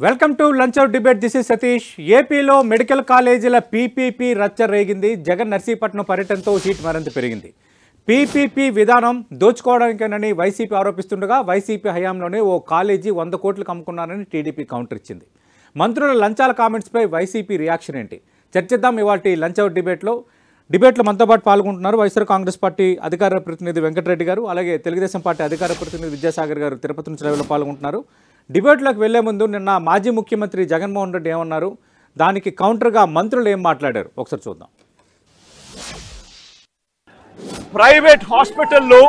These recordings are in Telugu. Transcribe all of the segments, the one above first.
Welcome to lunch out debate. This is Satish. ఏపీలో మెడికల్ కాలేజీల పీపీపీ రచ్చ రేగింది. జగన్ నర్సీపట్నం పర్యటనతో హీట్ మరింత పెరిగింది. పీపీపీ విధానం దోచుకోవడానికేనని వైసీపీ ఆరోపిస్తుండగా వైసీపీ హయాంలోనే ఓ కాలేజీ 100 కోట్లకు అమ్ముకున్నారని టీడీపీ కౌంటర్ ఇచ్చింది. మంత్రుల లంచాల కామెంట్స్పై వైసీపీ రియాక్షన్ ఏంటి చర్చిద్దాం ఇవాల్టి లంచ్ అవుట్ డిబేట్లో మనతో పాటు పాల్గొంటున్నారు వైఎస్ఆర్ కాంగ్రెస్ పార్టీ అధికార ప్రతినిధి వెంకటరెడ్డి గారు, అలాగే తెలుగుదేశం పార్టీ అధికార ప్రతినిధి విద్యాసాగర్ గారు తిరుపతి నుంచి లైవ్లో పాల్గొంటున్నారు. డిబేట్లోకి వెళ్లే ముందు నిన్న మాజీ ముఖ్యమంత్రి జగన్మోహన్ రెడ్డి ఏమన్నారు, దానికి కౌంటర్గా మంత్రులు ఏం మాట్లాడారు ఒకసారి చూద్దాం. ప్రైవేట్ హాస్పిటల్లో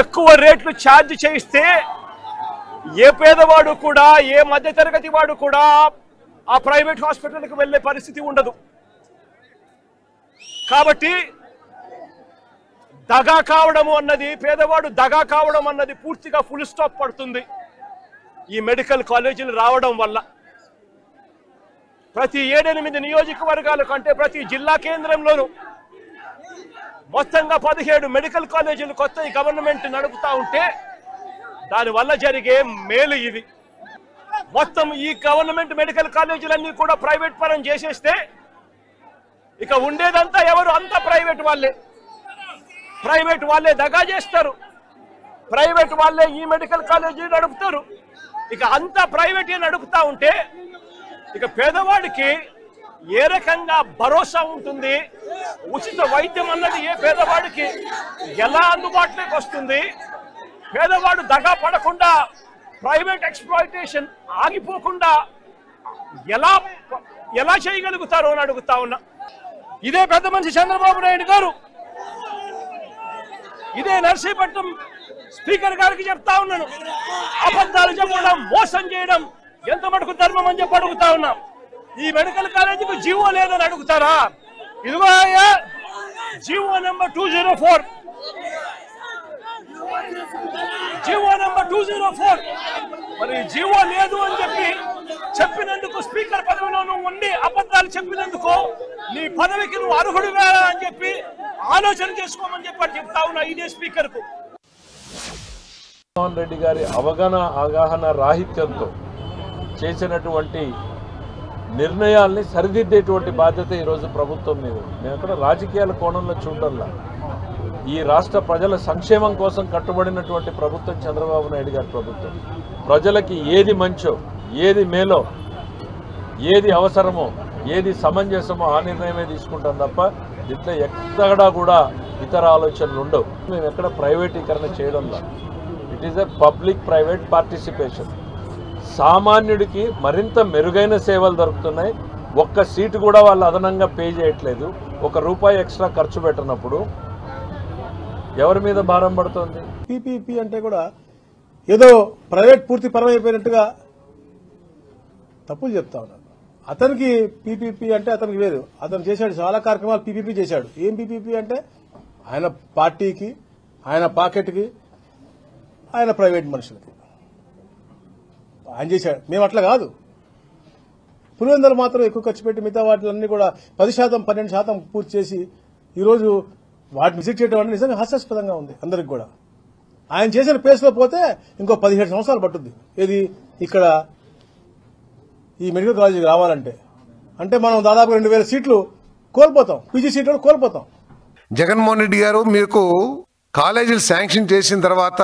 ఎక్కువ రేట్లు ఛార్జ్ చేయిస్తే ఏ పేదవాడు కూడా, ఏ మధ్యతరగతి వాడు కూడా ఆ ప్రైవేట్ హాస్పిటల్కి వెళ్ళే పరిస్థితి ఉండదు. కాబట్టి దగా కావడము అన్నది, పేదవాడు దగా కావడం అన్నది పూర్తిగా ఫుల్ స్టాప్ పడుతుంది ఈ మెడికల్ కాలేజీలు రావడం వల్ల. ప్రతి 7-8 నియోజకవర్గాల కంటే ప్రతి జిల్లా కేంద్రంలోనూ మొత్తంగా 17 మెడికల్ కాలేజీలు కొత్త గవర్నమెంట్ నడుపుతా ఉంటే దానివల్ల జరిగే మేలు ఇది. మొత్తం ఈ గవర్నమెంట్ మెడికల్ కాలేజీలన్నీ కూడా ప్రైవేట్ పరం చేసేస్తే ఇక ఉండేదంతా ఎవరు? అంతా ప్రైవేట్ వాళ్ళే దగా చేస్తారు, ప్రైవేట్ వాళ్ళే ఈ మెడికల్ కాలేజీ నడుపుతారు. ఇక అంతా ప్రైవేట్ నడుపుతా ఉంటే ఇక పేదవాడికి ఏ రకంగా భరోసా ఉంటుంది? ఉచిత వైద్యం అన్నది ఏ పేదవాడికి ఎలా అందుబాటులోకి వస్తుంది? పేదవాడు దగా పడకుండా, ప్రైవేట్ ఎక్స్‌ప్లాయిటేషన్ ఆగిపోకుండా ఎలా చేయగలుగుతారో అని అడుగుతా ఉన్నా. ఇదే పెద్ద మనిషి చంద్రబాబు నాయుడు గారు, ఇదే నర్సీపట్నం స్పీకర్ గారికి చెప్తా ఉన్నాను, అబద్ధాలు చెప్పడం, మోసం చేయడం ఎంత మటుకు ధర్మం అని చెప్పి అడుగుతా ఉన్నాం. ఈ మెడికల్ కాలేజీకి జీవో లేదని అడుగుతారా? ఇదిగో జీవో నెంబర్ 204, జీవో నెంబర్ 204. మరి జీవో లేదు అని చెప్పినందుకు, స్పీకర్ పదవిలో నువ్వు ఉండి అబద్ధాలు చెప్పినందుకు నీ పదవికి నువ్వు అర్హుడివా అని చెప్పి ఆలోచన చేసుకోమని చెప్పి చెప్తా ఉన్నా ఇదే స్పీకర్ కు. జగన్మోహన్ రెడ్డి గారి అవగాహన రాహిత్యంతో చేసినటువంటి నిర్ణయాల్ని సరిదిద్దేటువంటి బాధ్యత ఈరోజు ప్రభుత్వం మీద. మేము అక్కడ రాజకీయాల కోణంలో చూడాల. ఈ రాష్ట్ర ప్రజల సంక్షేమం కోసం కట్టుబడినటువంటి ప్రభుత్వం చంద్రబాబు నాయుడు గారి ప్రభుత్వం. ప్రజలకి ఏది మంచో, ఏది మేలో, ఏది అవసరమో, ఏది సమంజసమో ఆ నిర్ణయమే తీసుకుంటాం తప్ప ఇట్లా ఎక్కడా కూడా ఇతర ఆలోచనలు ఉండవు. మేము ఎక్కడ ప్రైవేటీకరణ చేయడంలో, it is a public private participation. సామాన్యుడికి మరింత మెరుగైన సేవలు దొరుకుతున్నాయి. ఒక్క సీటు కూడా వాళ్ళు అదనంగా పే చేయట్లేదు. ₹1 ఎక్స్ట్రా ఖర్చు పెట్టినప్పుడు ఎవరి మీద భారం పడుతుంది? పీపీపీ అంటే కూడా ఏదో ప్రైవేట్ పూర్తి పరం అయిపోయినట్టుగా తప్పులు చెప్తా ఉన్నారు. అతనికి పీపీపీ అంటే అతనికి లేదు. అతను చేశాడు చాలా కార్యక్రమాలు, పీపీపీ చేశాడు. ఏం పీపీపీ అంటే ఆయన పార్టీకి, ఆయన పాకెట్కి, ఆయన ప్రైవేట్ మనుషులకి ఆయన చేశాడు. మేము అట్లా కాదు. పులివెందులు మాత్రం ఎక్కువ ఖర్చు పెట్టి మిగతా వాటిలన్నీ కూడా 10%, 12% పూర్తి చేసి ఈరోజు వాటిని విజిట్ చేయడం అంటే నిజంగా హాస్యాస్పదంగా ఉంది అందరికి కూడా. ఆయన చేసిన పేస్లో పోతే ఇంకో 17 సంవత్సరాలు పట్టుద్ది. ఇది ఇక్కడ ఈ మెడికల్ కాలేజీకి రావాలంటే అంటే మనం దాదాపు 2000 సీట్లు కోల్పోతాం, పీజీ సీట్లు కోల్పోతాం. జగన్మోహన్ రెడ్డి గారు మీకు కాలేజీలు శాంక్షన్ చేసిన తర్వాత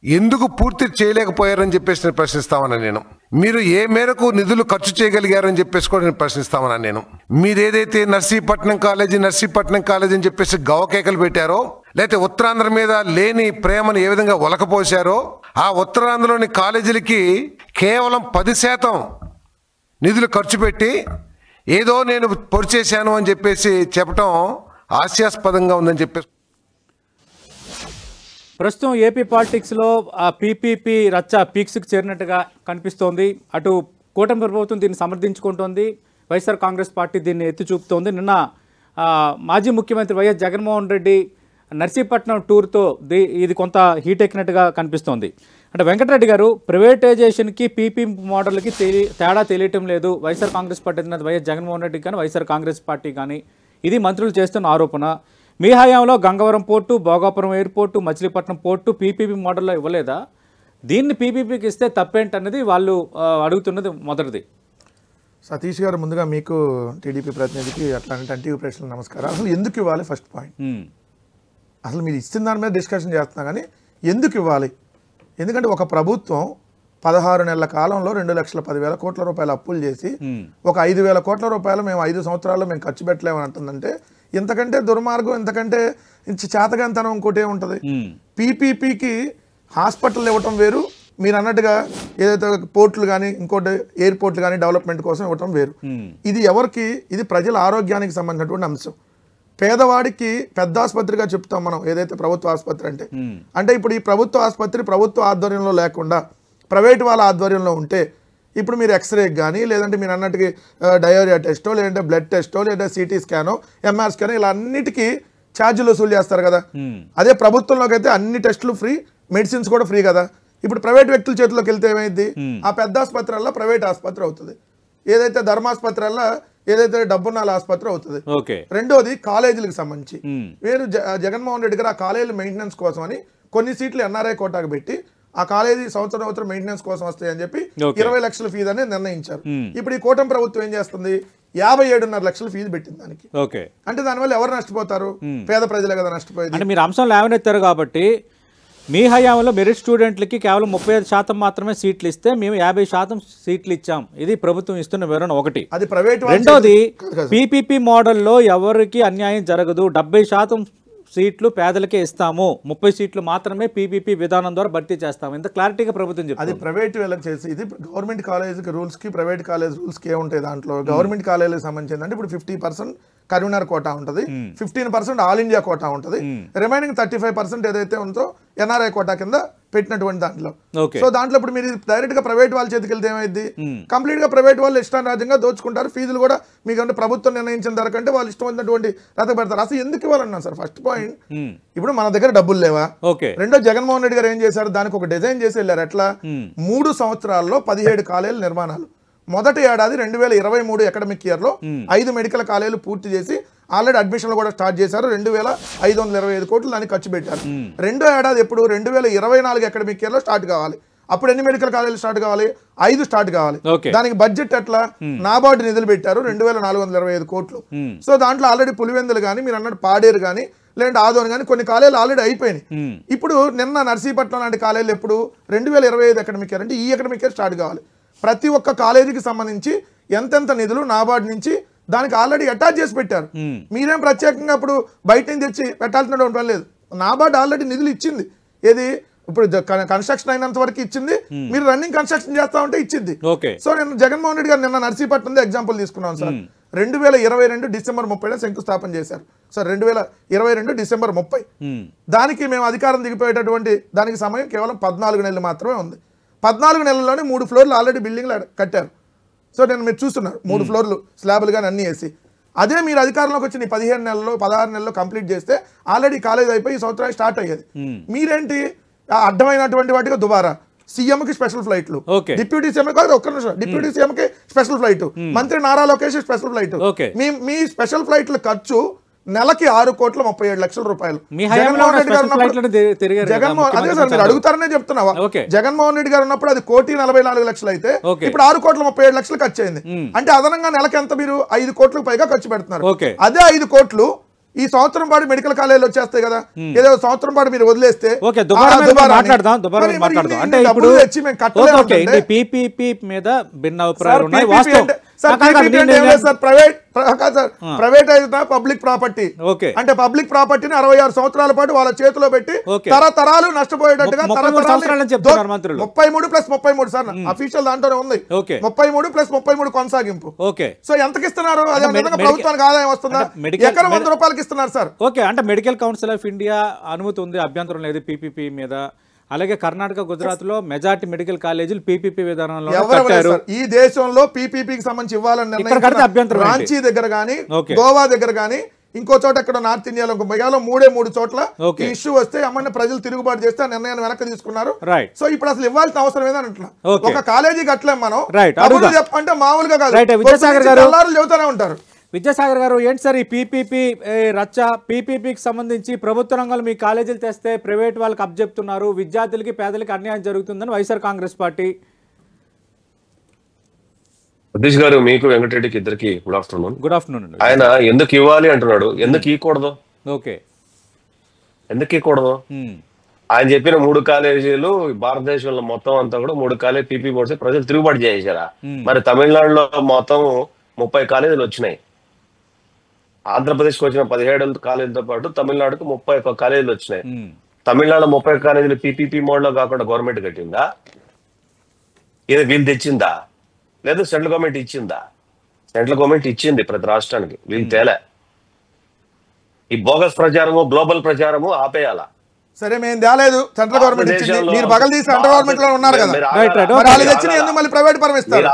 ఎందుకు పూర్తి చేయలేకపోయారని చెప్పేసి ప్రశ్నిస్తామన్నా నేను. మీరు ఏ మేరకు నిధులు ఖర్చు చేయగలిగారని చెప్పేసి కూడా నేను ప్రశ్నిస్తామన్నా నేను. మీరేదైతే నర్సీపట్నం కాలేజీ అని చెప్పేసి గవకేకలు పెట్టారో, లేకపోతే ఉత్తరాంధ్ర మీద లేని ప్రేమను ఏ విధంగా ఒలకపోసారో, ఆ ఉత్తరాంధ్రలోని కాలేజీలకి కేవలం 10% నిధులు ఖర్చు పెట్టి ఏదో నేను పొడిచేశాను అని చెప్పేసి చెప్పడం హాస్యాస్పదంగా ఉందని చెప్పేసి. ప్రస్తుతం ఏపీ పాలిటిక్స్లో ఆ పీపీపీ రచ్చ పీక్స్కి చేరినట్టుగా కనిపిస్తోంది. అటు కూటమి ప్రభుత్వం దీన్ని సమర్థించుకుంటోంది, వైఎస్ఆర్ కాంగ్రెస్ పార్టీ దీన్ని ఎత్తి చూపుతోంది. నిన్న మాజీ ముఖ్యమంత్రి వైఎస్ జగన్మోహన్ రెడ్డి నర్సీపట్నం టూర్తో ఇది కొంత హీట్ ఎక్కినట్టుగా కనిపిస్తోంది. అంటే వెంకటరెడ్డి గారు, ప్రైవేటైజేషన్కి పీపీ మోడల్కి తేడా తెలియటం లేదు వైఎస్ఆర్ కాంగ్రెస్ పార్టీ అధినేత వైఎస్ జగన్మోహన్ రెడ్డి కానీ వైఎస్ఆర్ కాంగ్రెస్ పార్టీ కానీ, ఇది మంత్రులు చేస్తున్న ఆరోపణ. మీ హయాంలో Gangavaram port, Bhogapuram airport, Machilipatnam port PPP మోడల్లో ఇవ్వలేదా? దీన్ని పీపీపీకి ఇస్తే తప్పేంటన్నది వాళ్ళు అడుగుతున్నది మొదటిది. సతీష్ గారు, ముందుగా మీకు టీడీపీ ప్రతినిధికి అట్లాంటి టీవీ ప్రేక్షకులకు నమస్కారం. అసలు ఎందుకు ఇవ్వాలి ఫస్ట్ పాయింట్? అసలు మీరు ఇచ్చిన దాని మీద డిస్కషన్ చేస్తున్నా కానీ ఎందుకు ఇవ్వాలి? ఎందుకంటే ఒక ప్రభుత్వం 16 నెలల కాలంలో 2,10,000 కోట్ల రూపాయలు అప్పులు చేసి ఒక 5,000 కోట్ల రూపాయలు మేము 5 సంవత్సరాల్లో మేము ఖర్చు పెట్టలేమని అంటుందంటే ఇంతకంటే దుర్మార్గం, ఇంతకంటే చేతగాంతనం ఇంకోటి ఏముంటుంది? పీపీపీకి హాస్పిటల్ ఇవ్వటం వేరు, మీరు అన్నట్టుగా ఏదైతే పోర్టులు కానీ ఇంకోటి ఎయిర్పోర్ట్లు కానీ డెవలప్మెంట్ కోసం ఇవ్వటం వేరు. ఇది ఎవరికి? ఇది ప్రజల ఆరోగ్యానికి సంబంధించినటువంటి అంశం. పేదవాడికి పెద్ద ఆసుపత్రిగా చెప్తాం మనం ఏదైతే ప్రభుత్వ ఆసుపత్రి అంటే ఇప్పుడు ఈ ప్రభుత్వ ఆసుపత్రి ప్రభుత్వ ఆధ్వర్యంలో లేకుండా ప్రైవేట్ వాళ్ళ ఆధ్వర్యంలో ఉంటే ఇప్పుడు మీరు ఎక్స్రేకి కానీ లేదంటే మీరు అన్నట్టుగా డయోరియా టెస్టో లేదంటే బ్లడ్ టెస్టో లేదంటే సిటీ స్కానో ఎంఆర్ స్కానో ఇలా అన్నిటికీ ఛార్జీలు వసూలు చేస్తారు కదా. అదే ప్రభుత్వంలోకి అయితే అన్ని టెస్టులు ఫ్రీ, మెడిసిన్స్ కూడా ఫ్రీ కదా. ఇప్పుడు ప్రైవేట్ వ్యక్తుల చేతిలోకి వెళ్తే ఏమైంది? ఆ పెద్ద ఆసుపత్రుల్లో ప్రైవేట్ ఆసుపత్రి అవుతుంది, ఏదైతే ధర్మాసుపత్రుల్లో ఏదైతే డబ్బున్నాల ఆసుపత్రి అవుతుంది. రెండోది కాలేజీలకు సంబంధించి మీరు జగన్మోహన్ రెడ్డి గారు ఆ కాలేజీల మెయింటెనెన్స్ కోసం అని కొన్ని సీట్లు ఎన్ఆర్ఐ కోటాకు పెట్టి ఆ కాలేజీ సంవత్సరం మెయింటెనెన్స్ కోసం వస్తాయని చెప్పి 20 లక్షల ఫీజు అనేది నిర్ణయించారు. ఇప్పుడు ఈ కూటమి ప్రభుత్వం ఏం చేస్తుంది? 57.5 లక్షల ఫీజు పెట్టింది దానికి. అంటే దానివల్ల ఎవరు నష్టపోతారు? పేద ప్రజలే కదా నష్టపోయేది. అంటే మీరు అంశం లేవనెత్తారు కాబట్టి మీ హయాంలో మెరిట్ స్టూడెంట్లకి కేవలం 35% మాత్రమే సీట్లు ఇస్తే మేము 50% సీట్లు ఇచ్చాం. ఇది ప్రభుత్వం ఇస్తున్న వివరణ ఒకటి. అది ప్రైవేట్. రెండోది పీపీపీ మోడల్లో ఎవరికి అన్యాయం జరగదు, 70% సీట్లు పేదలకే ఇస్తాము, 30 సీట్లు మాత్రమే పీపీపీ విధానం ద్వారా భర్తీ చేస్తాము. ఇంత క్లారిటీగా ప్రభుత్వం చెప్తుంది. అది ప్రైవేట్ వాళ్ళకి చేసి ఇది గవర్నమెంట్ కాలేజీకి రూల్స్ కి ప్రైవేట్ కాలేజ్ రూల్స్ కి ఏముంటాయి దాంట్లో? గవర్నమెంట్ కాలేజీకి సంబంధించి అంటే ఇప్పుడు 50% కరీంనగర్ కోటా ఉంటుంది, 15% ఆల్ ఇండియా కోటా ఉంటుంది, రిమైనింగ్ 35% ఏదైతే ఉందో ఎన్ఆర్ఐ కోటా కింద పెట్టినటువంటి దాంట్లో. సో దాంట్లో ఇప్పుడు మీరు డైరెక్ట్ గా ప్రైవేట్ వాళ్ళ చేతికి వెళ్తే ఏమైంది? కంప్లీట్ గా ప్రైవేట్ వాళ్ళు ఇష్టారాజ్యంగా దోచుకుంటారు. ఫీజులు కూడా మీకంటే ప్రభుత్వం నిర్ణయించిన ధర కంటే వాళ్ళు ఇష్టం వచ్చినటువంటి రద్దు పెడతారు. అసలు ఎందుకు ఇవ్వాలన్నా సార్? ఫస్ట్ పాయింట్, ఇప్పుడు మన దగ్గర డబ్బులు లేవా? రెండో, జగన్మోహన్ రెడ్డి గారు ఏం చేశారు? దానికి ఒక డిజైన్ చేసి వెళ్ళారు. ఎట్లా? 3 సంవత్సరాల్లో 17 కాలేజీల నిర్మాణాలు. మొదటి ఏడాది 2023 అకాడమిక్ ఇయర్ లో 5 మెడికల్ కాలేజీలు పూర్తి చేసి ఆల్రెడీ అడ్మిషన్లు కూడా స్టార్ట్ చేశారు. 2,525 కోట్లు దానికి ఖర్చు పెట్టారు. రెండో ఏడాది ఎప్పుడు? 2024 అకాడమిక్ ఇయర్ లో స్టార్ట్ కావాలి. అప్పుడు ఎన్ని మెడికల్ కాలేజీలు స్టార్ట్ కావాలి? 5 స్టార్ట్ కావాలి. దానికి బడ్జెట్ ఎట్లా? నాబార్డు నిధులు పెట్టారు 2,425 కోట్లు. సో దాంట్లో ఆల్రెడీ పులివెందులు కానీ మీరు అన్నట్టు పాడేరు కానీ లేదంటే ఆదోని కానీ కొన్ని కాలేజీలు ఆల్రెడీ అయిపోయినాయి. ఇప్పుడు నిన్న నర్సీపట్నం లాంటి కాలేజీలు ఎప్పుడు? 2025 అకాడమిక్ ఇయర్ అంటే ఈ అకాడమిక్ ఇయర్ స్టార్ట్ కావాలి. ప్రతి ఒక్క కాలేజీకి సంబంధించి ఎంతెంత నిధులు నాబార్డు నుంచి దానికి ఆల్రెడీ అటాచ్ చేసి పెట్టారు. మీరేం ప్రత్యేకంగా ఇప్పుడు బయట నుంచి తెచ్చి పెట్టాల్సిన పని లేదు. నాబార్డు ఆల్రెడీ నిధులు ఇచ్చింది. ఏది? ఇప్పుడు కన్స్ట్రక్షన్ అయినంత వరకు ఇచ్చింది, మీరు రన్నింగ్ కన్స్ట్రక్షన్ చేస్తా ఉంటే ఇచ్చింది. సో నేను జగన్మోహన్ రెడ్డి గారు నిన్న నర్సీపట్నం ఎగ్జాంపుల్ తీసుకున్నాను సార్. 2022 డిసెంబర్ 30 శంకుస్థాపన చేశారు సార్. 2022 డిసెంబర్ 30 దానికి మేము అధికారం దిగిపోయేటటువంటి దానికి సమయం కేవలం 14 నెలలు మాత్రమే ఉంది. 14 నెలల్లోనే 3 ఫ్లోర్లు ఆల్రెడీ బిల్డింగ్లు కట్టారు. సో నేను మీరు చూస్తున్నారు 3 ఫ్లోర్లు స్లాబ్లు కానీ అన్నీ వేసి. అదే మీరు అధికారంలోకి వచ్చి 15 నెలల్లో 16 నెలల్లో కంప్లీట్ చేస్తే ఆల్రెడీ కాలేజ్ అయిపోయి ఈ సంవత్సరానికి స్టార్ట్ అయ్యేది. మీరేంటి అడ్డమైనటువంటి వాటిగా దుబారా సీఎంకి స్పెషల్ ఫ్లైట్లు, డిప్యూటీ సీఎం ఒక్క నిమిషం, డిప్యూటీ సీఎంకి స్పెషల్ ఫ్లైట్, మంత్రి నారా లోకేష్ స్పెషల్ ఫ్లైట్. మీ స్పెషల్ ఫ్లైట్ల ఖర్చు నెలకి 6,37,00,000 రూపాయలు. అదే సార్ మీరు అడుగుతారనే చెప్తున్నావా? జగన్మోహన్ రెడ్డి గారు ఉన్నప్పుడు అది 1,44,00,000 అయితే ఇప్పుడు 6,37,00,000 ఖర్చు అయింది. అంటే అదనంగా నెలకి ఎంత? మీరు 5 కోట్లకు పైగా ఖర్చు పెడుతున్నారు. అదే 5 కోట్లు ఈ సంవత్సరం పాటు మెడికల్ కాలేజీలు వచ్చేస్తాయి కదా. ఏదో సంవత్సరం పాటు మీరు వదిలేస్తే ప్రైవేట్ అయినా పబ్లిక్ ప్రాపర్టీ అంటే పబ్లిక్ ప్రాపర్టీని 66 సంవత్సరాల పాటు వాళ్ళ చేతిలో పెట్టి తరతరాలు నష్టపోయేటట్టుగా 33+33 సార్ అఫీషియల్ దాంట్లోనే ఉంది. 33+33 కొనసాగింపు. సో ఎంతకి ఇస్తున్నారు? అదే ప్రభుత్వానికి ఆదాయం వస్తుందా? ఎకరం 100 రూపాయలకి ఇస్తున్నారు సార్. అంటే మెడికల్ కౌన్సిల్ ఆఫ్ ఇండియా అనుమతి ఉంది, అభ్యంతరం లేదు పీపీపీ మీద. అలాగే కర్ణాటక, గుజరాత్ లో మెజార్టీ మెడికల్ కాలేజీలు పీపీపీ విధానంలో కట్టారు. ఈ దేశంలో పీపీపీకి సంబంధించి ఇవ్వాలని రాంచీ దగ్గర కానీ గోవా దగ్గర కానీ ఇంకో చోట ఎక్కడ నార్త్ ఇండియాలో కేవలం 3 చోట్ల ఈ ఇష్యూ వస్తే అమ్మని ప్రజలు తిరుగుబాటు చేస్తే ఆ నిర్ణయాన్ని వెనక్కి తీసుకున్నారు. సో ఇప్పుడు అసలు ఇవ్వాల్సిన అవసరం ఏదని అట్లా ఒక కాలేజీకి అట్లే మనం అంటే మామూలుగా కాదు చెబుతానే ఉంటారు. విద్యాసాగర్ గారు ఏంటి సార్ ఈ పీపీపీ రచ్చ? పీపీపీకి సంబంధించి ప్రభుత్వ రంగంలో మీ కాలేజీలు తెస్తే ప్రైవేట్ వాళ్ళకి అప్పచెప్తున్నారు, విద్యార్థులకి పేదలకి అన్యాయం జరుగుతుందని వైఎస్ఆర్ కాంగ్రెస్ పార్టీ. సతీష్ గారు, మీకు వెంకటరెడ్డికి ఇద్దరికి గుడ్ ఆఫ్టర్నూన్. Good afternoon. ఆయన ఎందుకు ఇవ్వాలి అంటున్నాడు, ఎందుకు ఇవ్వకూడదు? ఓకే, ఎందుకు ఇవ్వకూడదు? ఆయన చెప్పిన 3 కాలేజీలు భారతదేశంలో మొత్తం అంతా కూడా 3 కాలేజీ పీపీ బోర్డ్స్ ప్రజలు తిరుగుబాటు చేశారా? మరి తమిళనాడులో మొత్తం 30 కాలేజీలు వచ్చినాయి. ఆంధ్రప్రదేశ్కి వచ్చిన 17 కాలేజీలతో పాటు తమిళనాడుకు 31 కాలేజీలు వచ్చినాయి. తమిళనాడు 30 కాలేజీలు పీపీపీ మోడ్ లో కాకుండా గవర్నమెంట్ కట్టిందా? ఇది వీళ్ళు తెచ్చిందా? లేదు సెంట్రల్ గవర్నమెంట్ ఇచ్చిందా? సెంట్రల్ గవర్నమెంట్ ఇచ్చింది ప్రతి రాష్ట్రానికి, వీళ్ళు తేలే. ఈ బోగస్ ప్రచారము, గ్లోబల్ ప్రచారము ఆపేయాలా? సరే, మేము తేలేదు, సెంట్రల్ గవర్నమెంట్ ఇచ్చింది. మీరు బగలు తీసి సెంట్రల్ గవర్నమెంట్ లో ఉన్నారు కదా, వాళ్ళు తెచ్చిన ఎందుకు మళ్ళీ ప్రైవేట్ పరం ఇస్తారు?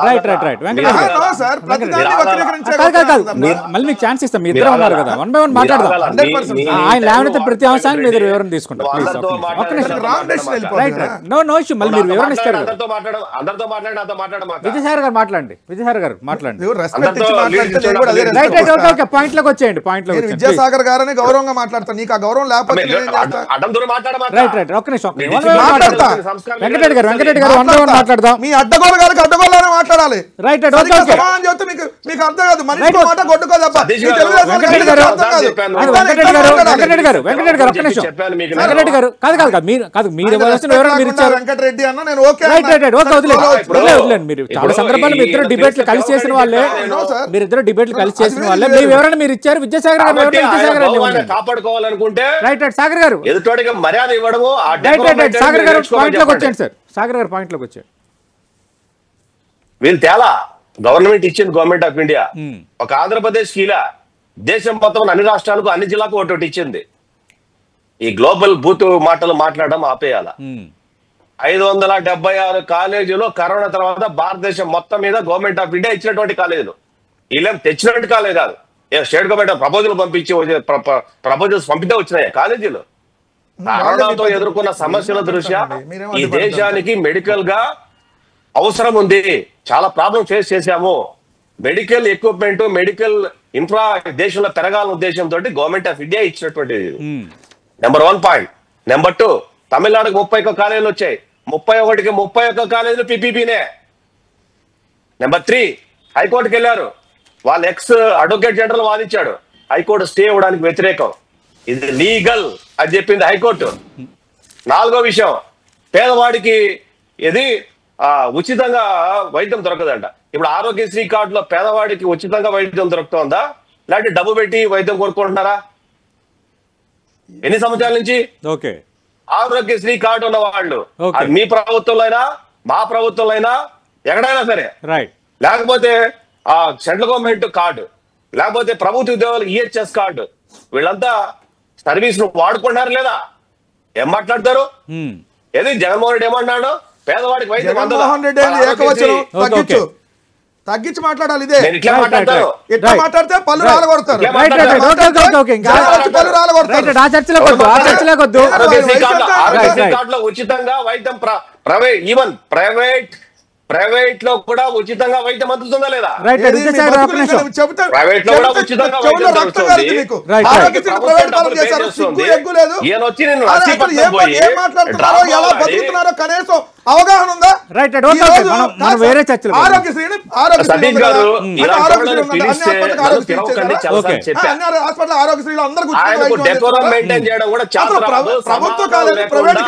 మళ్ళీ మీకు ఛాన్స్ ఇస్తాం, మీ ఇద్దరు ఉన్నారు కదా, 1 by 1 మాట్లాడదాం. ఆయన లేవనైతే ప్రతి అంశానికి మీరు వివరణ తీసుకుంటారు. నో ఇష్యూ, మళ్ళీ మీరు వివరణ ఇస్తారు. విజయసాగర్ గారు మాట్లాడండి, విజయసాగర్ గారు మాట్లాడండి. పాయింట్ లోకి వచ్చేయండి, పాయింట్ లోకి. విద్యాసాగర్ గారని గౌరవంగా మాట్లాడతాను, నీకు ఆ గౌరవం లేకపోతే వెంకటరెడ్డి గారు మాట్లాడదాం. మీ అడ్డగోలు గారికి అడ్డగోళ్ళనే మాట్లాడాలి. మీకు అర్థం కాదు, మనిషి మాట కొట్టుకో తప్ప. వెంకటరెడ్డి గారు కాదు మీరు వెంకటరెడ్డి అన్న నేను ఓకే. వదిలేండి, మీరు చాలా సందర్భాలు మీ ఇద్దరు డిబేట్లు కలిసి చేసిన వాళ్ళే, మీరిద్దరు డిబేట్లు కలిసి చేసిన వాళ్ళే. మీ వివరణ మీరు ఇచ్చారు, విద్యాసాగర్ గారు కాపాడుకోవాలనుకుంటే రైట్ సాగర్ గారు మర్యాద ఇవ్వడము. సాగర్ గారు పాయింట్ లోకి వచ్చాను సార్, సాగర్ గారు పాయింట్ లోకి వచ్చారు. వీళ్ళు తేలా, గవర్నమెంట్ ఇచ్చింది, గవర్నమెంట్ ఆఫ్ ఇండియా. ఒక ఆంధ్రప్రదేశ్ కీలా దేశం మొత్తం అన్ని రాష్ట్రాలకు అన్ని జిల్లాకు ఒకటి ఇచ్చింది. ఈ గ్లోబల్ బూత్ మాటలు మాట్లాడడం ఆపేయాల. 576 కాలేజీలు కరోనా తర్వాత భారతదేశం మొత్తం మీద గవర్నమెంట్ ఆఫ్ ఇండియా ఇచ్చినటువంటి కాలేజీలు. వీళ్ళేం తెచ్చినటువంటి కాలేజ్ కాదు, స్టేట్ గవర్నమెంట్ ప్రపోజల్ పంపించి ప్రపోజల్స్ పంపితే వచ్చినాయి కాలేజీలు. కరోనాతో ఎదుర్కొన్న సమస్యల దృష్ట్యా ఈ దేశానికి మెడికల్ గా అవసరం ఉంది, చాలా ప్రాబ్లం ఫేస్ చేశాము. మెడికల్ ఎక్విప్మెంట్, మెడికల్ ఇన్ఫ్రా దేశంలో పెరగాలన్న ఉద్దేశంతో గవర్నమెంట్ ఆఫ్ ఇండియా ఇచ్చినటువంటిది. Number 1 point. నెంబర్ 2, తమిళనాడుకు 31 కాలేజీలు వచ్చాయి, 31కి 31 కాలేజీలు పీపీపీనే. నెంబర్ 3, హైకోర్టుకి వెళ్ళారు, వాళ్ళ ఎక్స్ అడ్వకేట్ జనరల్ వాదించాడు, హైకోర్టు స్టే ఇవ్వడానికి వ్యతిరేకం, ఇది లీగల్ అని చెప్పింది హైకోర్టు. 4వ విషయం, పేదవాడికి ఇది ఉచితంగా వైద్యం దొరకదంట. ఇప్పుడు ఆరోగ్యశ్రీ కార్డులో పేదవాడికి ఉచితంగా వైద్యం దొరుకుతుందా, లేకపోతే డబ్బు పెట్టి వైద్యం కొనుక్కుంటున్నారా? ఎన్ని సంవత్సరాల నుంచి ఆరోగ్యశ్రీ కార్డు ఉన్న వాళ్ళు, మీ ప్రభుత్వంలో అయినా మా ప్రభుత్వంలో అయినా ఎక్కడైనా సరే, లేకపోతే సెంట్రల్ గవర్నమెంట్ కార్డు, లేకపోతే ప్రభుత్వ ఉద్యోగులకు ఈహెచ్ఎస్ కార్డు, వీళ్ళంతా సర్వీస్ ను వాడుకుంటున్నారు లేదా? ఏం మాట్లాడతారు? ఏది జగన్మోహన్ రెడ్డి ఏమన్నాడు? పేదవాడికి వైద్యం తగ్గించి మాట్లాడాలి. ఇదే ఎట్లా మాట్లాడితే పళ్ళు రాలగొడతారు. ఉచితంగా వైద్యం ప్రైవేట్ లో కూడా ఉచితంగా వైద్యం అందుతుందా లేదా? ప్రైవేట్ లో కూడా ఉచితంగా కనీసం అవగాహన ఉందా? వేరే చర్చలు ఆరోగ్యశ్రీని ఆరోగ్యశ్రీలో అందరూ ప్రభుత్వ కాలేజీ ప్రైవేట్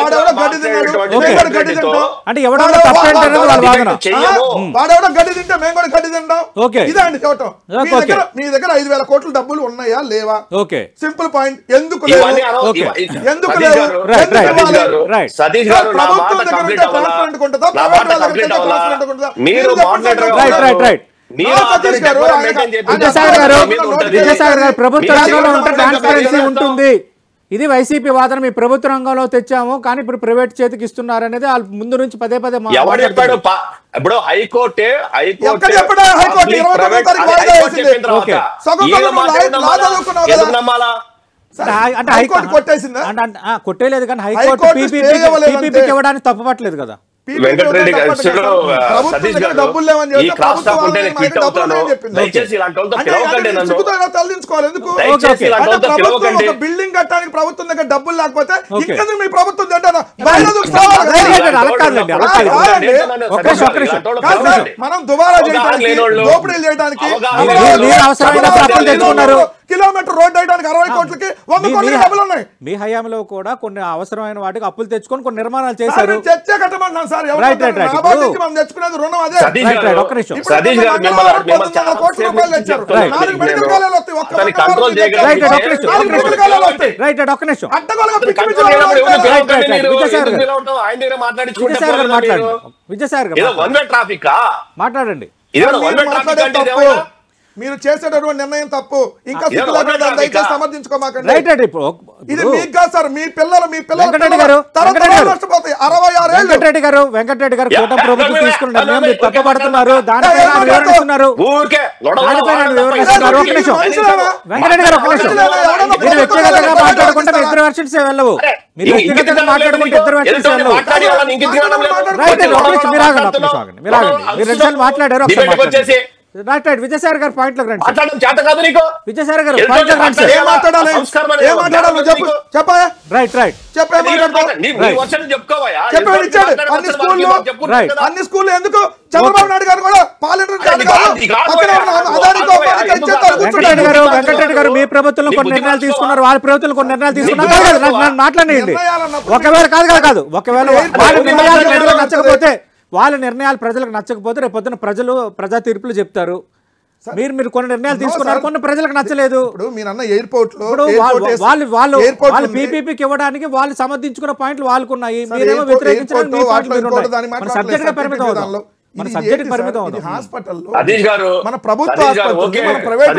వాడెవడో గడ్డి తిన్నాడు, అంటే ఎవడో వాడెవడో గడ్డి తింటే మేము కూడా గడ్డి తింటాం. ఇదండి చెప్పటం. మీ దగ్గర 5,000 కోట్ల డబ్బులు ఉన్నాయా లేవా? Simple point. ఎందుకు లేవు? ఎందుకు లేవు? ప్రభుత్వం దగ్గర ఉంటే ట్రాన్స్పరెంట్ ఉంటుందా, ప్రైవేట్ వాళ్ళ దగ్గర ట్రాన్స్పరెంట్ ఉంటుందా? విద్యాసాగర్ గారు ప్రభుత్వ రంగంలో ఉంటే ట్రాన్స్పరెన్సీ ఉంటుంది, ఇది వైసీపీ వాదన. మీ ప్రభుత్వ రంగంలో తెచ్చాము కానీ ఇప్పుడు ప్రైవేట్ చేతికి ఇస్తున్నారు అనేది వాళ్ళు ముందు నుంచి పదే పదే మాట్లాడారు. ఇప్పుడు హైకోర్టు కొట్టేలేదు కానీ హైకోర్టు పీపీపీకి ఇవ్వడానికి తప్పపట్లేదు కదా. వెంకటరెడ్డి గారు సతీష్ గారు ఈ క్రాస్ టాక్ ఉంటే నేను క్విట్ అవుతాను. దయచేసి ఇలాంటి వాళ్ళతో పిలవకండి నన్ను. తలదించుకోవాలి ఎందుకు? దయచేసి ఇలాంటి వాళ్ళతో పిలవకండి. బిల్డింగ్ కట్టడానికి ప్రభుత్వం దగ్గర డబ్బులు లేకపోతే ఇంకెందుకు మీ ప్రభుత్వం మనం దుబారా చేయడానికి దోపిడీలు చేయడానికి కిలోమీటర్ రోడ్ వేయడానికి 60 కోట్లకి 100 కోట్లకి డబ్బులు ఉన్నాయి. మీ హయాంలో కూడా కొన్ని అవసరమైన వాటికి అప్పులు తెచ్చుకొని కొన్ని నిర్మాణాలు చేశారు. చర్చ కట్టమంటున్నాను సార్. మనం తెచ్చుకునేది రుణం అదే. సతీష్ గారు కోట్ల రూపాయలు తెచ్చారు. 4 మెడికల్ కాలేజీలు వస్తాయి. ఒక్క కంట్రోల్ మాట్లాడండి. మీరు చేసేటటువంటి నిర్ణయం తప్పు. ఇంకా దయచేసి సమర్థించుకోమాకండి. ఇది మీకు కాదు సార్. మీ పిల్లలు వెంకటరెడ్డి గారు వెంకటరెడ్డి గారు కూటమి ప్రభుత్వం తీసుకున్న నిర్ణయం మీరు తప్పబడుతున్నారు. దానిపైన వివరిస్తున్నారు. వెంకటరెడ్డి గారు ఒక నిమిషం. మీరు వ్యక్తిగతంగా మాట్లాడుకుంటే మీ ఇద్దరు వర్షన్స్ వెళ్ళవు. మీరు వ్యక్తిగతంగా మాట్లాడుకుంటే ఇద్దరు వర్షన్స్ వెళ్ళవు. మీరు మాట్లాడారు. విజయసాగర్ గారు పాయింట్ లోకి రండి. విజయసాగర్ గారు పాయింట్ లోకి రండి. అన్ని స్కూల్ ఎందుకు చంద్రబాబు నాయుడు గారు కూడా వెంకటరెడ్డి గారు మీ ప్రభుత్వంలో కొన్ని నిర్ణయాలు తీసుకున్నారు. వాళ్ళ ప్రభుత్వంలో కొన్ని నిర్ణయాలు తీసుకున్నారు. మాట్లాడండి. ఒకవేళ కాదు ఒకవేళ వాళ్ళ నిర్ణయాలు ప్రజలకు నచ్చకపోతే ప్రజలకు నచ్చకపోతే రేపు పొద్దున ప్రజలు ప్రజా తీర్పులు చెప్తారు. మీరు కొన్ని నిర్ణయాలు తీసుకున్నారు, కొన్ని ప్రజలకు నచ్చలేదు. వాళ్ళు పీపీపీకి ఇవ్వడానికి వాళ్ళు సమర్థించుకున్న పాయింట్లు వాళ్ళకున్నాయి. మీరేమో వ్యతిరేకించడానికి మీ పాయింట్లు మన సబ్జెక్ట్ గా పరిమితం అవుతాం. మన సబ్జెక్ట్ పరిమితం అవుతాం. హాస్పిటల్లో మన ప్రభుత్వ ఆసుపత్రి మన ప్రైవేట్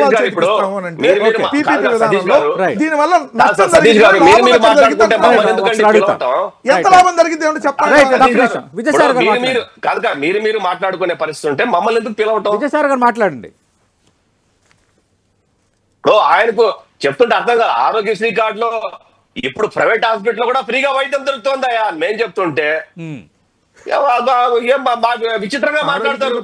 దీనివల్ల ఎంత లాభం జరిగింది చెప్పండి. మీరు మాట్లాడుకునే పరిస్థితి ఉంటే మమ్మల్ని ఎందుకు పిలవటం? విజయసాగర్ గారు మాట్లాడండి. ఆయనకు చెప్తుంటే అర్థం కాదు. ఆరోగ్యశ్రీ కార్డులో ఇప్పుడు ప్రైవేట్ హాస్పిటల్ కూడా ఫ్రీగా వైద్యం దొరుకుతుందయా మేము చెప్తుంటే విచిత్రంగా మాట్లాడతారు.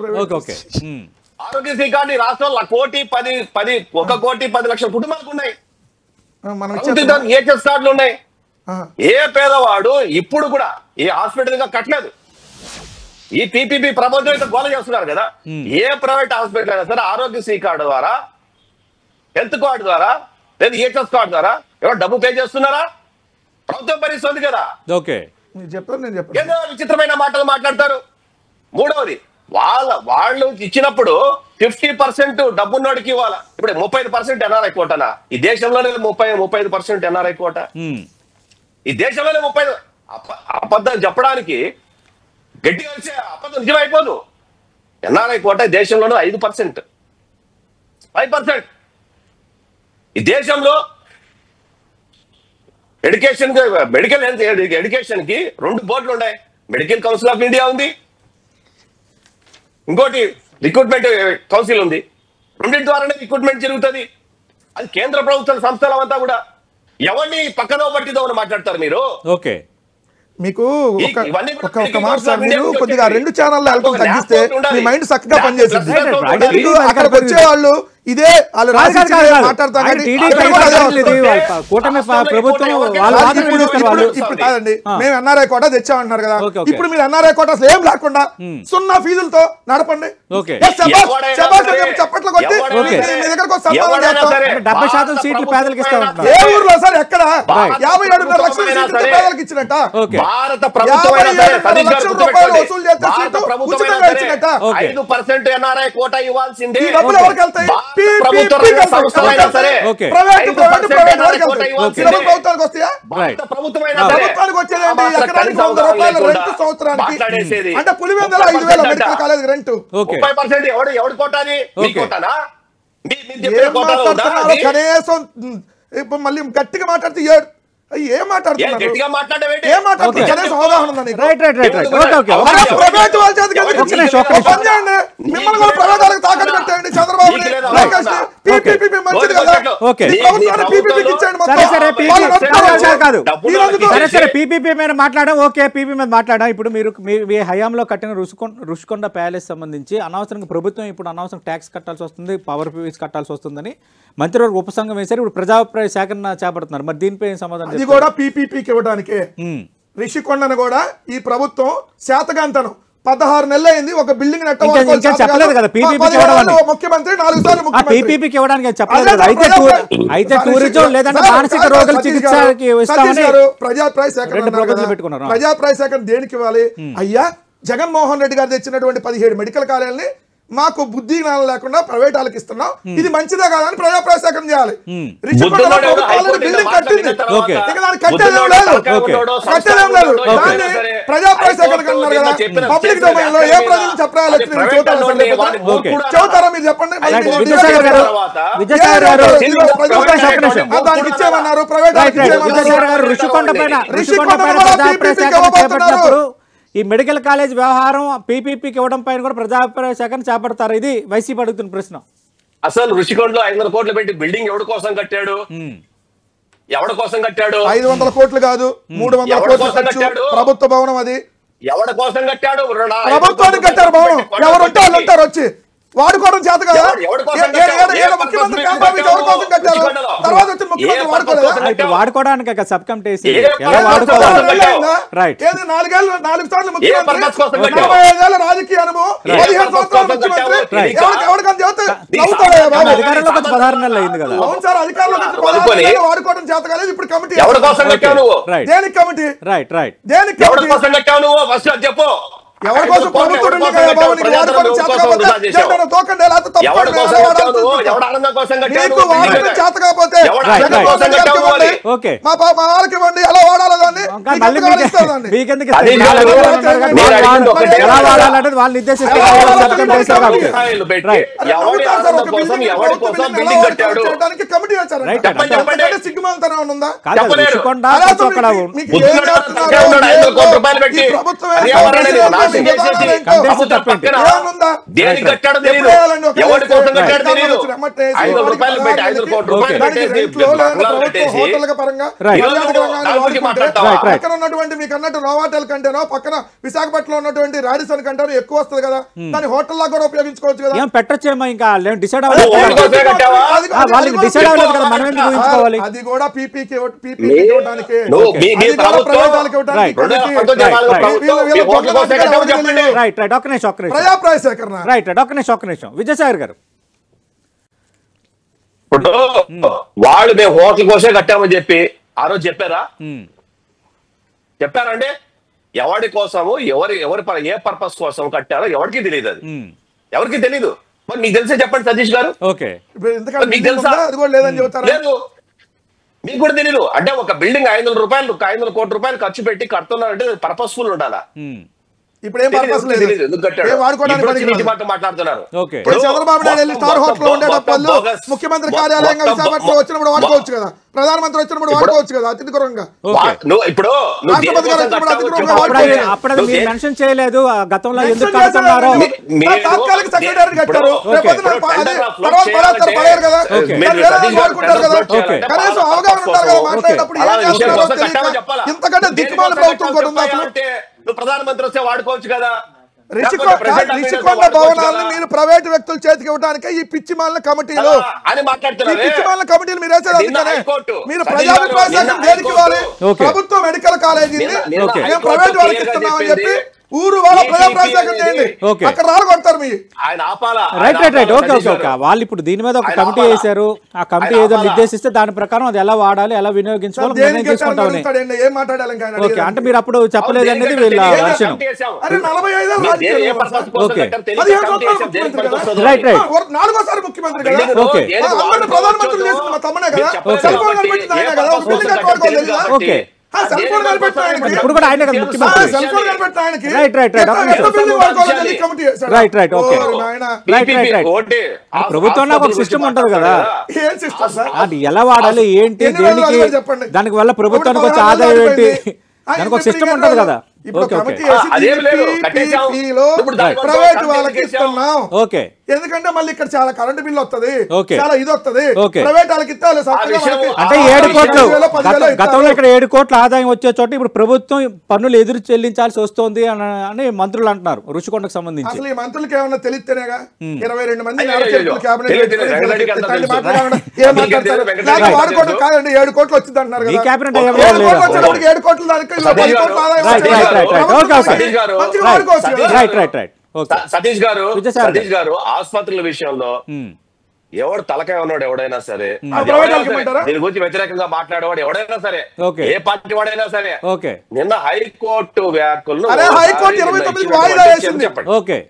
ఆరోగ్యశ్రీ కార్డు ఈ రాష్ట్రంలో 1,10,10,10 కుటుంబాలకు ఉన్నాయి. ఏహెచ్ కార్డులు ఉన్నాయి. ఏ పేదవాడు ఇప్పుడు కూడా ఏ హాస్పిటల్ గా కట్టలేదు. ఈ పీపీపీ ప్రభుత్వం అయితే గోల చేస్తున్నారు కదా. ఏ ప్రైవేట్ హాస్పిటల్ అయినా సరే ఆరోగ్యశ్రీ కార్డు ద్వారా, హెల్త్ కార్డు ద్వారా, లేదా ఏహెచ్ కార్డు ద్వారా ఎవరు డబ్బు పే చేస్తున్నారా? ప్రభుత్వం భరిస్తుంది కదా. ఏదో విచిత్రమైన మాటలు మాట్లాడతారు. మూడవది వాళ్ళు ఇచ్చినప్పుడు 50% డబ్బున్నోడికి ఇవ్వాలా. ఇప్పుడు 35% ఎన్ఆర్ఐ కోటనా? ఈ దేశంలోనే 35% ఎన్ఆర్ఐ కోట. ఈ దేశంలోనే 30. అబద్ధం చెప్పడానికి గట్టిగా వచ్చే అబద్ధం నిజం అయిపోదు. ఎన్ఆర్ఐ కోట దేశంలోనే 5%. ఈ దేశంలో ఎడ్యుకేషన్ కి 2 బోర్డులు ఉన్నాయి. మెడికల్ కౌన్సిల్ ఆఫ్ ఇండియా ఉంది, ఇంకోటి రిక్రూట్మెంట్ కౌన్సిల్ ఉంది. రెండింటి ద్వారానే రిక్రూట్మెంట్ జరుగుతుంది. అది కేంద్ర ప్రభుత్వ సంస్థలంతా కూడా. ఎవరిని పక్కనో పట్టిదో అని మాట్లాడతారు మీరు. ఓకే, మీకు ఒక మాట సార్, మీరు కొద్దిగా 2 ఛానల్ ఆల్కహాల్ తగ్గిస్తే మీ మైండ్ చక్కగా పనిచేసింది. అక్కడికి వచ్చేవాళ్ళు ఇదే వాళ్ళు మాట్లాడతారు. కాదండి, మేము ఎన్ఆర్ఐ కోటా తెచ్చామంటున్నారు కదా. ఇప్పుడు మీరు ఎన్ఆర్ఐ కోటా అసలు ఏం లేకుండా 0 ఫీజులతో నడపండి. చెప్పట్లు కొట్టి మీ దగ్గరకు 70% సీట్లు పేదలకు ఇస్తామంటారు. ఏ ఊర్లో సార్ ఎక్కడ 57.5 లక్షల సీట్లు పేదలకు ఇచ్చినట్ట? 57 లక్షల రూపాయలు వసూలు చేస్తే సీటు ఉచితంగా ఇచ్చినట్ట? 5% ఎన్ఆర్ఐ కోటా ఇవ్వాల్సింది. ఈ డబ్బులు ఎవరికి వెళ్తాయి? ప్రభుత్వానికి వస్తాయా? ప్రభుత్వానికి వచ్చేది ఎకరానికి 100 రూపాయల రెంట్ సంవత్సరానికి. అంటే పులివెందుల 5,000 మెడికల్ కాలేజ్ రెంట్. 30% ఎవడు కోటాని? కనీసం మళ్ళీ గట్టిగా మాట్లాడితే ఏం మాట్లాడుతున్నారు? ప్రైవేట్ వాళ్ళ చేతికి మిమ్మల్ని కూడా ప్రైవేట్ వాళ్ళకి తాకట్టు పెట్టండి. చంద్రబాబు PPP మంచిది కదా. ఓకే. ఈ ప్రభుత్వాన్ని PPP కి ఇచ్చేయండి మొత్తం. సరే సరే వాళ్ళు కట్టుకోవాలి. కాదు మీరెందుకు? సరే సరే పీపీపీ మీద మాట్లాడాం. ఓకే పీపీ మీద మాట్లాడాం. ఇప్పుడు మీరు మీ హయాంలో కట్టిన రుషికొండ ప్యాలెస్ సంబంధించి అనవసరంగా ప్రభుత్వం ఇప్పుడు అనవసరం ట్యాక్స్ కట్టాల్సి వస్తుంది, పవర్ ఫీస్ కట్టాల్సి వస్తుందని మంత్రివర్గ ఉపసంఘం వేశారు. ఇప్పుడు ప్రజాభిప్రాయ సేకరణ చేపడుతున్నారు. మరి దీనిపై ఏం సమాధానం? ఇది కూడా పీపీపీకి ఇవ్వడానికే. రిషికొండను కూడా ఈ ప్రభుత్వం శాతగాంతనం 16 నెలలు అయింది. ఒక బిల్డింగ్ చెప్పలేదు కదా పీపీపీకి ఇవ్వడానికి. ముఖ్యమంత్రి 4 సార్లు పీపీపీకి ఇవ్వడానికి చెప్పలేదు కదా. అయితే టూరిజం లేదంటే మానసిక రోగుల చికిత్సకి ప్రజాప్రాయ సేకరణ. ప్రజాప్రాయ సేకరణ దేనికి ఇవ్వాలి? అయ్యా జగన్మోహన్ రెడ్డి గారు తెచ్చినటువంటి 17 మెడికల్ కాలేజీని మాకు బుద్ధి జ్ఞానం లేకుండా ప్రైవేట్ వాళ్ళకి ఇస్తున్నాం, ఇది మంచిదే కాదని ప్రజాప్రాయ సేకరణ చేయాలి. బిల్డింగ్ కట్టింది, కట్టేదేం లేదు. దాన్ని ప్రజాప్రాయ సేకరణ అన్నారు కదా. పబ్లిక్ డొమైన్ లో ఏ ప్రజలు చెప్పాలి చెబుతారా మీరు చెప్పండి. దానికి ఇచ్చేమన్నారు ప్రైవేట్ రుషికొండ ఈ మెడికల్ కాలేజ్ వ్యవహారం పీపీపీకి ఇవ్వడం పైన కూడా ప్రజాభిప్రాయ సేకరణ చేపడతారు. ఇది వైసీపీ అడుగుతున్న ప్రశ్న. అసలు రుషికొండలో 500 కోట్లు పెట్టి బిల్డింగ్ ఎవరి కోసం కట్టాడు? ఎవరి కోసం కట్టాడు? 500 కోట్లు కాదు, 300 కోట్లు కట్టాడు. ప్రభుత్వ భవనం అది. ఎవరి కోసం కట్టాడు? ప్రభుత్వానికి కట్టారు భవనం. ఎవరు ఉంటే వాళ్ళు ఉంటారు వచ్చి వాడుకోవడం చేత కదా. ముఖ్యమంత్రి తర్వాత వచ్చి ముఖ్యమంత్రి వాడుకోలేదు. వాడుకోవడానికి సబ్ కమిటీ 4 సార్లు ముఖ్యమంత్రి, 45 ఏళ్ళ రాజకీయ అనుభవం, 15 సంవత్సరాల ముఖ్యమంత్రి. ఎవరికని చెబితే అధికారంలో 16 నెలలు అయింది కదా. అవును సార్, అధికారంలో వాడుకోవడం చేత కాలేదు. ఇప్పుడు కమిటీ దేనికి కమిటీ? దేనికి చెప్పు. ఎవరి కోసం? ప్రభుత్వం చేత కాకపోతే మా వాళ్ళకి ఇవ్వండి, ఎలా వాడాలో దాన్ని కమిటీ వచ్చారు. సిగ్గుమాలతనం ఉందా? ఉన్నటువంటి మీకు అన్నట్టు నోవాటెల్ కంటేనో పక్కన విశాఖపట్నంలో ఉన్నటువంటి రాడిసన్ కంటేనో ఎక్కువ వస్తుంది కదా, దాని హోటల్ లా కూడా ఉపయోగించుకోవచ్చు కదా. పెట్టచ్చేమో ఇంకా డిసైడ్ అది కూడా పీపీకి ఇవ్వడానికి. ప్రజాప్రాయ సేకరణ. విజయసాగర్ గారు, ఇప్పుడు వాళ్ళు మేము హోటల్ కోసే కట్టామని చెప్పి ఆ రోజు చెప్పారండి. ఎవరి కోసము ఏ పర్పస్ కోసం కట్టారో ఎవరికి తెలియదు. అది ఎవరికి తెలీదు. మరి మీకు తెలిసే చెప్పండి సతీష్ గారు. మీకు తెలుసా? లేదు, మీకు కూడా తెలీదు. అంటే ఒక బిల్డింగ్ 500 కోట్ల రూపాయలు ఖర్చు పెట్టి కడుతున్నారంటే పర్పస్ఫుల్ ఉండాలా? ఇప్పుడు ఏం పర్పస్ లేదు. మాట్లాడుతున్నారు. చంద్రబాబు నాయుడు వెళ్ళి స్టార్ హోటల్ ఉండేటప్పుడు ముఖ్యమంత్రి కార్యాలయంగా విశాఖపట్నంలో వచ్చినప్పుడు వాడుకోవచ్చు కదా, ప్రధానమంత్రి వచ్చినప్పుడు వాడుకోవచ్చు కదా అతిథికరంగా. ఇప్పుడు మెన్షన్ చేయలేదు గతంలో ఎందుకు కడుతున్నారో. తాత్కాలిక సెక్రటరీ కట్టారు, పడేరు కదా, వాడుకుంటారు కదా. కనీసం అవగాహన ఉంటారు కదా మాట్లాడేటప్పుడు. ఏం చేస్తున్నారో తెలియక ఇంతకంటే దిక్కుమాల ప్రభుత్వం కూడా ఉంది అసలు. ప్రధానమంత్రి వస్తే వాడుకోవచ్చు కదా. రిషికొండ భవనాలను మీరు ప్రైవేట్ వ్యక్తుల చేతికి ఇవ్వడానికి ఈ పిచ్చి మాలిన కమిటీలు అని మాట్లాడుతున్నారు. పిచ్చి మాలిన కమిటీలు మీరు వేసేది అందుకనే. మీరు ప్రజాభిప్రాయ సేకరణ దేనికి ఇవ్వాలి? ప్రభుత్వ మెడికల్ కాలేజీని మేము ప్రైవేట్ వాళ్ళకి ఇస్తున్నామని చెప్పి ఊరు వాళ్ళ ప్రజాప్రాయ సేకరణ చేయండి. అక్కడ రాలగొడతారు మీ వాళ్ళు. ఇప్పుడు దీని మీద ఒక కమిటీ వేశారు. ఆ కమిటీ ఏదో నిర్దేశిస్తే దాని ప్రకారం అది ఎలా వాడాలి, ఎలా వినియోగించుకోవాలి ఏం మాట్లాడాలి. అంటే మీరు అప్పుడు చెప్పలేదు అనేది వీళ్ళ వర్షం. 4సారి ముఖ్యమంత్రి కదా, ప్రధానమంత్రి చేసిన మా తమ్మనే కదా, సెల్ ఫోన్ కనిపెట్టింది ఆయన కదా, ఇప్పుడు కూడా ఆయన ప్రభుత్వంలో ఒక సిస్టమ్ ఉంటది కదా, అది ఎలా వాడాలి ఏంటి, దేనికి, దానికి వల్ల ప్రభుత్వానికి వచ్చే ఆదాయం ఏంటి, దానికి ఒక సిస్టమ్ ఉంటది కదా. ఇప్పుడు ఓకే, కమిటీ ఓకే. వేసి అదేం లేదు, కట్టేసాం. PPP-లో ఇప్పుడు దాని కోసం ప్రైవేట్ కమిటీ వాళ్ళకి వేసాం. ఇస్తున్నాం. ఓకే ఎందుకంటే మళ్ళీ ఇక్కడ చాలా కరెంట్ బిల్ వస్తుంది, ఓకే. చాలా ఇది వస్తుంది, ఓకే. ప్రైవేట్ వాళ్ళకి ఇస్తే వాళ్ళు సొంతంగా విషయం- మనకి అంటే ఆ 7 కోట్లు 10,000 గతంలో ఇక్కడ 7 కోట్ల ఆదాయం వచ్చే చోట ఇప్పుడు ప్రభుత్వం పన్నులు ఎదురు చెల్లించాల్సి వస్తోంది అని మంత్రులు అంటున్నారు రుషికొండకు సంబంధించి. అసలు ఈ మంత్రులకి ఏమన్నా తెలిస్తేనేగా 22 మంది అయ్యో, నేరచరిత్రలు అయ్యో. క్యాబినెట్ తెలియదు, పెట్టుకొని వెంకటరెడ్డి గారు ఇట్లాంటి తెలుసు. మాటలు కాకుండా ఏం మీకు మాట్లాడతారు? తెలియదు, వెంకటరెడ్డి లేకపోతే గారు వాడుకోవడం తెలుసు. కాదండి, 7 కోట్లు వచ్చింది అంటున్నారు మీ కదా. క్యాబినెట్ 7 ఎవరు కోట్లు లేరు. వచ్చేటప్పటికి 7 కోట్ల దానికి సతీష్ కోట్ల ఆదాయం రైట్, వచ్చేది. Right, right, right. ప్రభుత్వం ఓకే, సతీష్ గారు, మంచిగా రైట్, వాడుకోవచ్చు కదా. Right, right, right. Okay. Satish గారు విజయసాయి సతీష్ గారు ఆసుపత్రుల విషయంలో ఎవడు తలకాయ ఉన్నాడు ఎవడైనా సరే అది ప్రైవేట్ ఎవడైనా వాళ్ళకి సరే, ఇమ్మంటారా? దీని గురించి వ్యతిరేకంగా మాట్లాడేవాడు ఎవడైనా సరే, ఓకే. ఏ పార్టీ వాడైనా సరే, ఓకే నిన్న హైకోర్టు వ్యాఖ్యలను అరే, ఒకసారి హైకోర్టు నిన్న 29 ఇచ్చినటువంటి వాయిదా వేసింది. చెప్పండి. ఓకే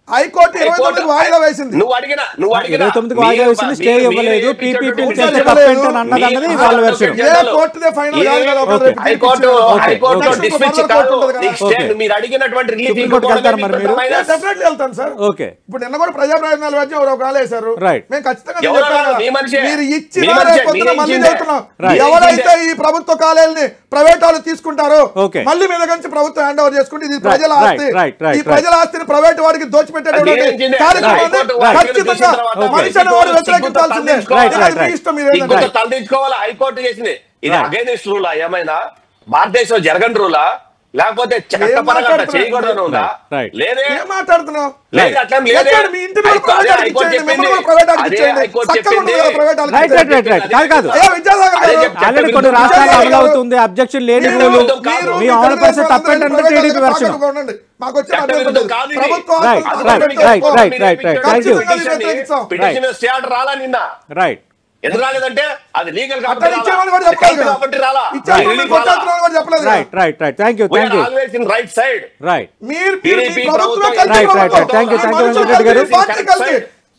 హైకోర్టు 29 వాయిదా వేసింది. నువ్వు అడిగిన 29కి వాయిదా వేసింది, స్టే ఇవ్వలేదు, PPP చేస్తే ఇవ్వలేదు. తప్పేంటి అన్నది వాళ్ళ వెర్షన్. ఏ కోర్టుదే ఫైనల్ కాదు కదా, ఒక రేపు హైకోర్టు తీర్పు high court next dismiss further court ఉంటుంది కదా. ఓకే. మీరు అడిగినటువంటి రిలీఫ్ సుప్రీం కోర్టుకి వెళ్తారా మరి మీరు? డెఫినెట్లీ వెళ్తాను సార్. ఓకే ఇప్పుడు నిన్న కూడా ప్రజా ప్రయోజనాలు వచ్చి ఎవరో కాలు వేశారు. రైట్. మేము ఖచ్చితంగా ఎవరు చెప్పాం కదా. మీ మనిషే. మీరు మీ ఇచ్చిన మనిషే. రేపు పొద్దున మీరు మళ్ళీ ఇచ్చిందే. చెప్తున్నాం. రైట్. ఎవరైతే ఈ ప్రభుత్వ కాలేజీని ప్రైవేట్ వాళ్ళు తీసుకుంటారో ఓకే. మళ్ళీ మీద నుంచి ప్రభుత్వం హ్యాండ్ ఓవర్ చేసుకుంటే ఇది ప్రజల రైట్, ఆస్తి. రైట్, రైట్, ఈ ప్రజల ఆస్తిని ప్రైవేట్ వాడికి దోచిపెట్టేటువంటి అదేంటిదే? కార్యక్రమాన్ని హైకోర్టు ఖచ్చితంగా వాక్యం మనిషి అనేవాడు వ్యతిరేకించాల్సిందే. రైట్, రైట్, అది మీ రైట్. ఇష్టం, మీరు ఏదైనా ఇంకొక తలదించుకోవాలి. హైకోర్టు చేసింది ఇది Right. అగైనెస్ట్ రూలా ఏమైనా భారతదేశంలో జరగని రూలా లేకపోతే చట్టపరంగా అట్లా చేయకూడదని ఉందా? Right. లేదే ఏం మాట్లాడుతున్నావు? లేదు, అట్లా లేదే. ఎక్కడ మీ ఇంటి మీద ప్రైవేట్ వాళ్ళకి హైకోర్టు ఇచ్చేయండి, చెప్పింది. మిమ్మల్ని కూడా ప్రైవేట్ వాళ్ళకి అదే ఇచ్చేయండి. హైకోర్టు చక్కగా ఉంటుంది చెప్పింది. కదా ప్రైవేట్ వాళ్ళకి రైట్, రైట్, రైట్, రైట్. కాదు, కాదు. అయ్యో విద్యాసాగర్ అదే గారు, చెప్తా. ఆల్రెడీ కొన్ని రాష్ట్రాల్లో అమలు అవుతుంది, అబ్జెక్షన్ లేని మీరు- రూలు. మీరు మీ ఆంధ్ర పరిస్థితి తప్పేంటంటే టీడీపీ వెర్షన్. మాకు వచ్చే చట్టవిరుద్ధం కాదు ఇది. ప్రభుత్వం Right, ఆస్తులు right, తప్పకుండా right, పెట్టుకో. right, right, right. Thank you. Petition stay order రాలా నిన్న రైట్ ఎందుకు రాలేదంటే అది లీగల్ అక్కడ ఇచ్చేవాళ్ళు కూడా చెప్పలేదు కదా. కాబట్టి రాలా ఇచ్చేవాళ్ళు Relief కొట్టాల్సిన వాళ్ళు కూడా చెప్పలేదు కదా. Right right right thank you We thank are you always in right side. Right మీరు TDP ప్రభుత్వం ప్రభుత్వం కలిసి Right, right, ప్రభుత్వం. right. Thank you, thank you, మనుషులు వెంకటరెడ్డి గారు. కలిసి, పార్టీ కలిసి.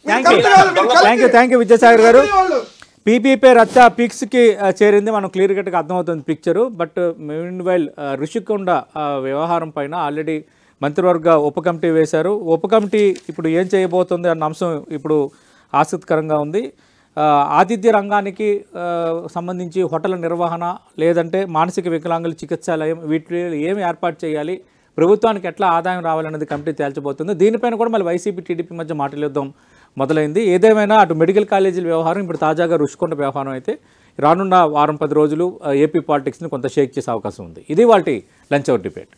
మీరు Thank కలిసి you. కాదు, మీరు కలిసి. థ్యాంక్ యూ విజయసాగర్ గారు. వాళ్ళు. పీపీపీ రచ్చ పిక్స్కి చేరింది, మనం క్లియర్ కట్గా అర్థమవుతుంది picture. But mean while Rushikonda వ్యవహారం పైన ఆల్రెడీ మంత్రివర్గ ఉప కమిటీ వేశారు. ఉప కమిటీ ఇప్పుడు ఏం చేయబోతుంది అన్న అంశం ఇప్పుడు ఆసక్తికరంగా ఉంది. ఆతిథ్య రంగానికి సంబంధించి హోటల్ నిర్వహణ లేదంటే మానసిక వికలాంగుల చికిత్సాలయం వీటిలో ఏమి ఏర్పాటు చేయాలి, ప్రభుత్వానికి ఎట్లా ఆదాయం రావాలనేది కమిటీ తేల్చబోతుంది. దీనిపైన కూడా మళ్ళీ వైసీపీ టీడీపీ మధ్య మాటల యుద్ధం మొదలైంది. ఏదేమైనా అటు మెడికల్ కాలేజీల వ్యవహారం, ఇప్పుడు తాజాగా ఋషికొండ వ్యవహారం అయితే రానున్న వారం 10 రోజులు ఏపీ పాలిటిక్స్ని కొంత షేక్ చేసే అవకాశం ఉంది. ఇది వాటి లంచ్ అవర్ డిబేట్.